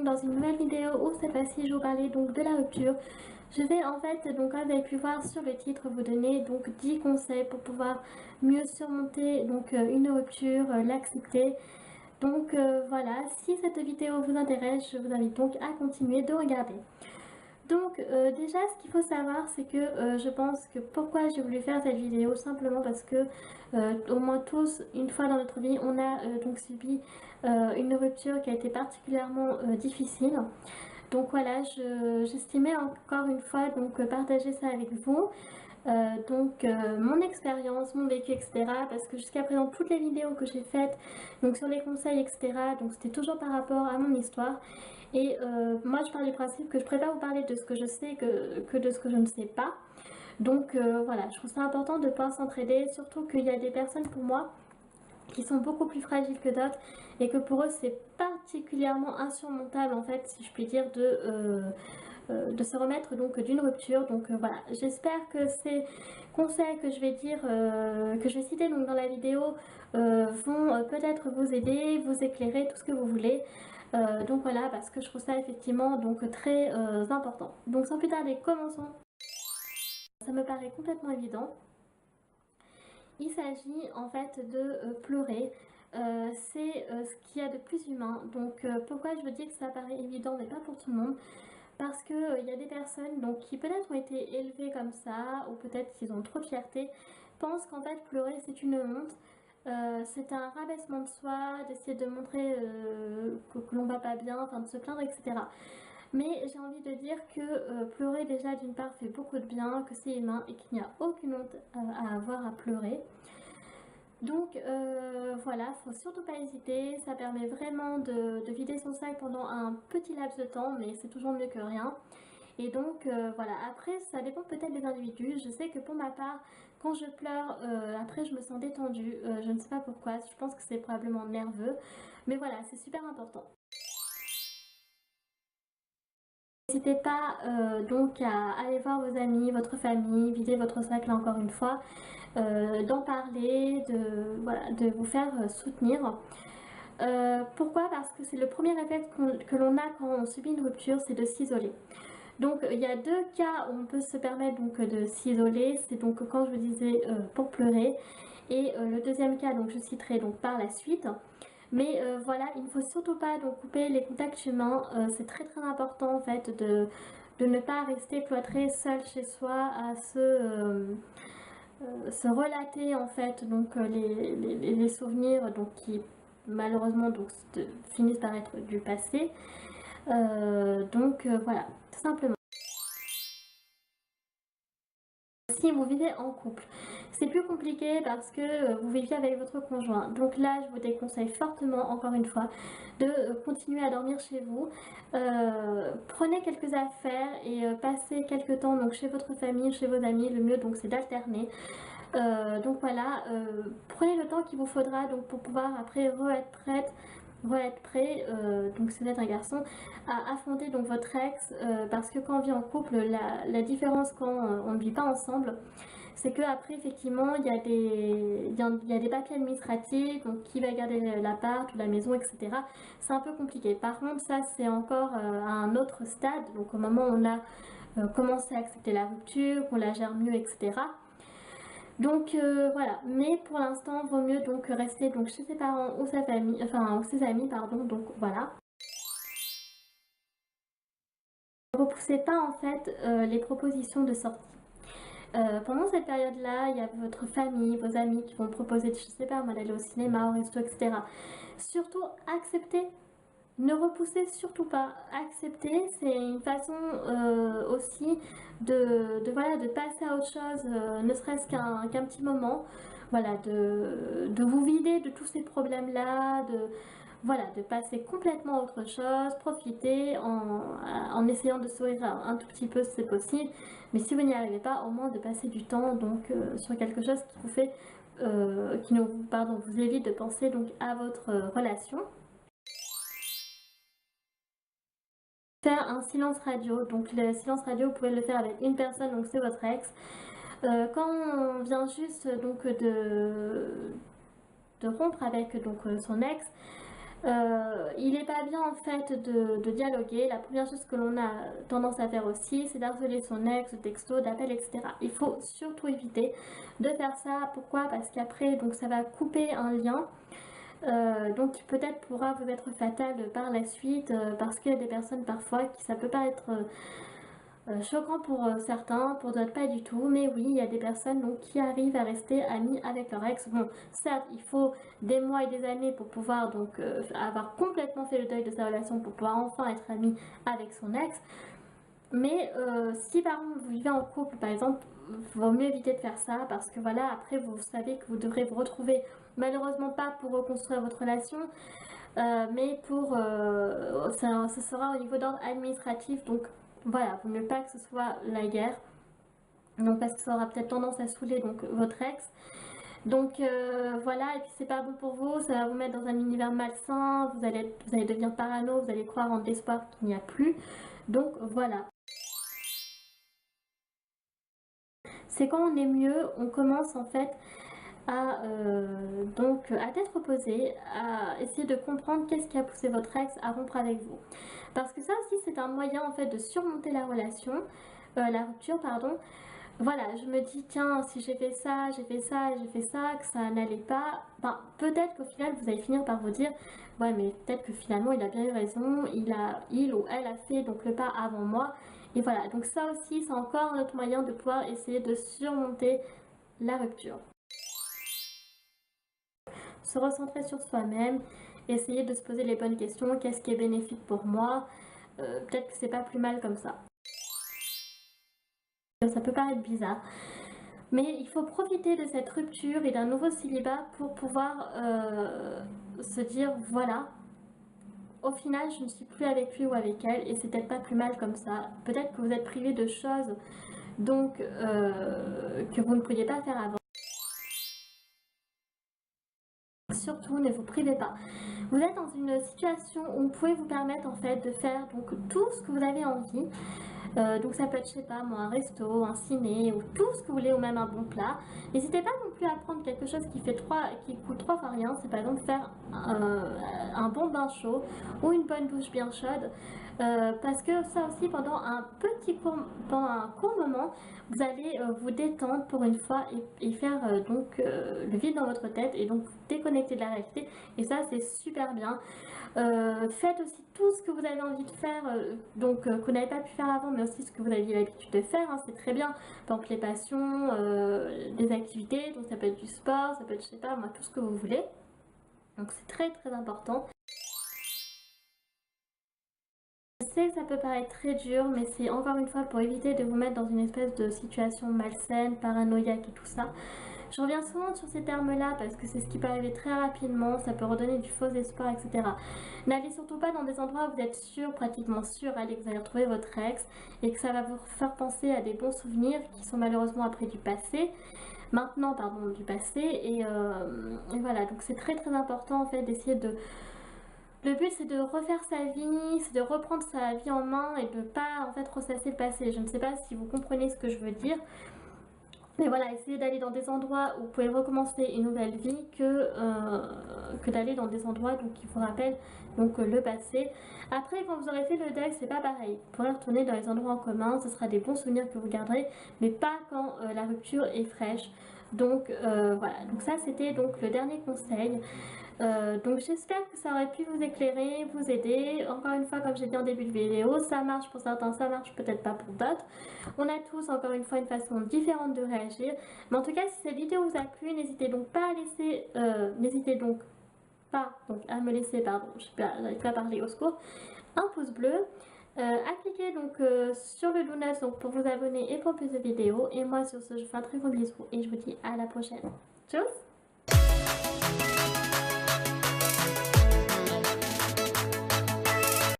dans une nouvelle vidéo où cette fois-ci je vais vous parler donc de la rupture. Je vais en fait, donc comme vous avez pu voir sur le titre, vous donner donc 10 conseils pour pouvoir mieux surmonter donc une rupture, l'accepter. Donc voilà, si cette vidéo vous intéresse, je vous invite donc à continuer de regarder. Donc déjà ce qu'il faut savoir, c'est que je pense que pourquoi j'ai voulu faire cette vidéo, simplement parce que au moins tous, une fois dans notre vie, on a donc subi une rupture qui a été particulièrement difficile. Donc voilà, j'estimais encore une fois donc partager ça avec vous. Mon expérience, mon vécu, etc. Parce que jusqu'à présent, toutes les vidéos que j'ai faites donc sur les conseils, etc. donc c'était toujours par rapport à mon histoire. Et moi je pars du principe que je préfère vous parler de ce que je sais que de ce que je ne sais pas. Donc voilà, je trouve ça important de pouvoir s'entraider, surtout qu'il y a des personnes pour moi qui sont beaucoup plus fragiles que d'autres et que pour eux c'est particulièrement insurmontable en fait, si je puis dire, de se remettre donc d'une rupture. Donc voilà, j'espère que ces conseils que je vais dire, que je vais citer donc dans la vidéo, vont peut-être vous aider, vous éclairer, tout ce que vous voulez. Donc voilà, parce que je trouve ça effectivement donc très important. Donc sans plus tarder, commençons. Ça me paraît complètement évident. Il s'agit en fait de pleurer. C'est ce qu'il y a de plus humain. Donc pourquoi je veux dire que ça paraît évident mais pas pour tout le monde? Parce que il y a des personnes donc, qui peut-être ont été élevées comme ça, ou peut-être qu'ils ont trop de fierté, pensent qu'en fait pleurer c'est une honte. C'est un rabaissement de soi, d'essayer de montrer que l'on va pas bien, enfin de se plaindre, etc. Mais j'ai envie de dire que pleurer déjà d'une part fait beaucoup de bien, que c'est humain et qu'il n'y a aucune honte à avoir à pleurer. Donc voilà, faut surtout pas hésiter, ça permet vraiment de vider son sac pendant un petit laps de temps, mais c'est toujours mieux que rien. Et donc voilà, après ça dépend peut-être des individus. Je sais que pour ma part, quand je pleure, après je me sens détendue, je ne sais pas pourquoi, je pense que c'est probablement nerveux, mais voilà, c'est super important. N'hésitez pas donc à aller voir vos amis, votre famille, vider votre sac là encore une fois, d'en parler, voilà, de vous faire soutenir. Pourquoi? Parce que c'est le premier réflexe que l'on a quand on subit une rupture, c'est de s'isoler. Donc il y a deux cas où on peut se permettre donc de s'isoler, c'est donc quand je vous disais pour pleurer, et le deuxième cas donc je citerai donc par la suite. Mais voilà, il ne faut surtout pas donc couper les contacts humains, c'est très très important en fait de ne pas rester cloîtré seul chez soi à se relater en fait donc les souvenirs donc qui malheureusement donc finissent par être du passé. Voilà, tout simplement. Si vous vivez en couple, c'est plus compliqué parce que vous vivez avec votre conjoint. Donc là, je vous déconseille fortement, encore une fois, de continuer à dormir chez vous. Prenez quelques affaires et passez quelques temps donc, chez votre famille, chez vos amis. Le mieux donc c'est d'alterner. Donc voilà, prenez le temps qu'il vous faudra donc, pour pouvoir après être prête, être prêt, donc si vous êtes un garçon, à affronter donc votre ex, parce que quand on vit en couple, la différence quand on ne vit pas ensemble, c'est que après effectivement il y a des papiers administratifs, donc qui va garder l'appart ou la maison, etc. C'est un peu compliqué. Par contre ça c'est encore à un autre stade, donc au moment où on a commencé à accepter la rupture, qu'on la gère mieux, etc. Donc voilà, mais pour l'instant vaut mieux donc rester donc chez ses parents ou sa famille, enfin ou ses amis pardon, donc voilà. Ne repoussez pas en fait les propositions de sortie. Pendant cette période-là, il y a votre famille, vos amis qui vont proposer, je sais pas moi, d'aller au cinéma, au resto, etc. Surtout acceptez. Ne repoussez surtout pas. Accepter, c'est une façon aussi voilà, de passer à autre chose, ne serait-ce qu'un petit moment. Voilà, de vous vider de tous ces problèmes-là, voilà, de passer complètement à autre chose, profiter en essayant de sourire un tout petit peu si c'est possible. Mais si vous n'y arrivez pas, au moins de passer du temps donc, sur quelque chose qui vous fait, vous évite de penser donc, à votre relation. Faire un silence radio, donc le silence radio vous pouvez le faire avec une personne, donc c'est votre ex. Quand on vient juste donc de rompre avec donc son ex, Il n'est pas bien en fait de dialoguer. La première chose que l'on a tendance à faire aussi, c'est d'harceler son ex, de texto, d'appel, etc. Il faut surtout éviter de faire ça. Pourquoi? Parce qu'après, donc ça va couper un lien. Donc qui peut-être pourra vous être fatal par la suite, parce qu'il y a des personnes parfois qui ça peut pas être choquant pour certains, pour d'autres pas du tout, mais oui, il y a des personnes donc, qui arrivent à rester amies avec leur ex. Bon, certes, il faut des mois et des années pour pouvoir donc avoir complètement fait le deuil de sa relation, pour pouvoir enfin être ami avec son ex, mais si par exemple vous vivez en couple, par exemple, vaut mieux éviter de faire ça, parce que voilà, après vous savez que vous devrez vous retrouver, malheureusement pas pour reconstruire votre relation, mais pour ça sera au niveau d'ordre administratif, donc voilà, vaut mieux pas que ce soit la guerre, donc parce que ça aura peut-être tendance à saouler donc votre ex. Donc voilà, et puis c'est pas bon pour vous, ça va vous mettre dans un univers malsain, vous allez devenir parano, vous allez croire en l'espoir qu'il n'y a plus. Donc voilà. C'est quand on est mieux, on commence en fait à tête reposée, à essayer de comprendre qu'est-ce qui a poussé votre ex à rompre avec vous. Parce que ça aussi c'est un moyen en fait de surmonter la relation, la rupture pardon. Voilà, je me dis tiens si j'ai fait ça, j'ai fait ça, j'ai fait ça, que ça n'allait pas, ben, peut-être qu'au final vous allez finir par vous dire ouais mais peut-être que finalement il a bien eu raison, il ou elle a fait donc le pas avant moi. Et voilà, donc ça aussi c'est encore un autre moyen de pouvoir essayer de surmonter la rupture. Se recentrer sur soi-même, essayer de se poser les bonnes questions, qu'est-ce qui est bénéfique pour moi, peut-être que c'est pas plus mal comme ça. Ça peut paraître bizarre, mais il faut profiter de cette rupture et d'un nouveau célibat pour pouvoir se dire voilà, au final je ne suis plus avec lui ou avec elle et c'est peut-être pas plus mal comme ça. Peut-être que vous êtes privé de choses donc que vous ne pouviez pas faire avant. Surtout ne vous privez pas. Vous êtes dans une situation où vous pouvez vous permettre en fait de faire donc tout ce que vous avez envie. Donc ça peut être, je sais pas moi, un resto, un ciné ou tout ce que vous voulez ou même un bon plat. N'hésitez pas non plus à prendre quelque chose qui coûte 3 fois rien. C'est par exemple faire un bon bain chaud ou une bonne douche bien chaude. Parce que ça aussi pendant pendant un court moment vous allez vous détendre pour une fois et faire le vide dans votre tête et donc vous déconnecter de la réalité et ça c'est super bien. Faites aussi tout ce que vous avez envie de faire, que vous n'avez pas pu faire avant, mais aussi ce que vous aviez l'habitude de faire, hein, c'est très bien. Par exemple les passions, les activités, donc ça peut être du sport, ça peut être je sais pas moi tout ce que vous voulez. Donc c'est très très important. Je sais que ça peut paraître très dur, mais c'est encore une fois pour éviter de vous mettre dans une espèce de situation malsaine, paranoïaque et tout ça. Je reviens souvent sur ces termes-là parce que c'est ce qui peut arriver très rapidement, ça peut redonner du faux espoir, etc. N'allez surtout pas dans des endroits où vous êtes sûr, pratiquement sûr, que vous allez retrouver votre ex et que ça va vous faire penser à des bons souvenirs qui sont malheureusement après du passé. Maintenant, pardon, du passé. Et voilà, donc c'est très très important en fait d'essayer de... Le but c'est de refaire sa vie, c'est de reprendre sa vie en main et de ne pas en fait ressasser le passé. Je ne sais pas si vous comprenez ce que je veux dire. Mais voilà, essayez d'aller dans des endroits où vous pouvez recommencer une nouvelle vie que d'aller dans des endroits donc, qui vous rappellent le passé. Après, quand vous aurez fait le deuil, c'est pas pareil. Vous pourrez retourner dans les endroits en commun, ce sera des bons souvenirs que vous garderez, mais pas quand la rupture est fraîche. Donc voilà, donc ça c'était donc le dernier conseil. Donc j'espère que ça aurait pu vous éclairer, vous aider. Encore une fois, comme j'ai dit en début de vidéo, ça marche pour certains, ça marche peut-être pas pour d'autres. On a tous encore une fois une façon différente de réagir. Mais en tout cas, si cette vidéo vous a plu, n'hésitez donc pas à laisser, à me laisser, pardon, j'arrive pas à parler, au secours, un pouce bleu. À cliquer sur le Lunas pour vous abonner et pour plus de vidéos. Et moi sur ce, je vous fais un très gros bisou et je vous dis à la prochaine. Tchuss!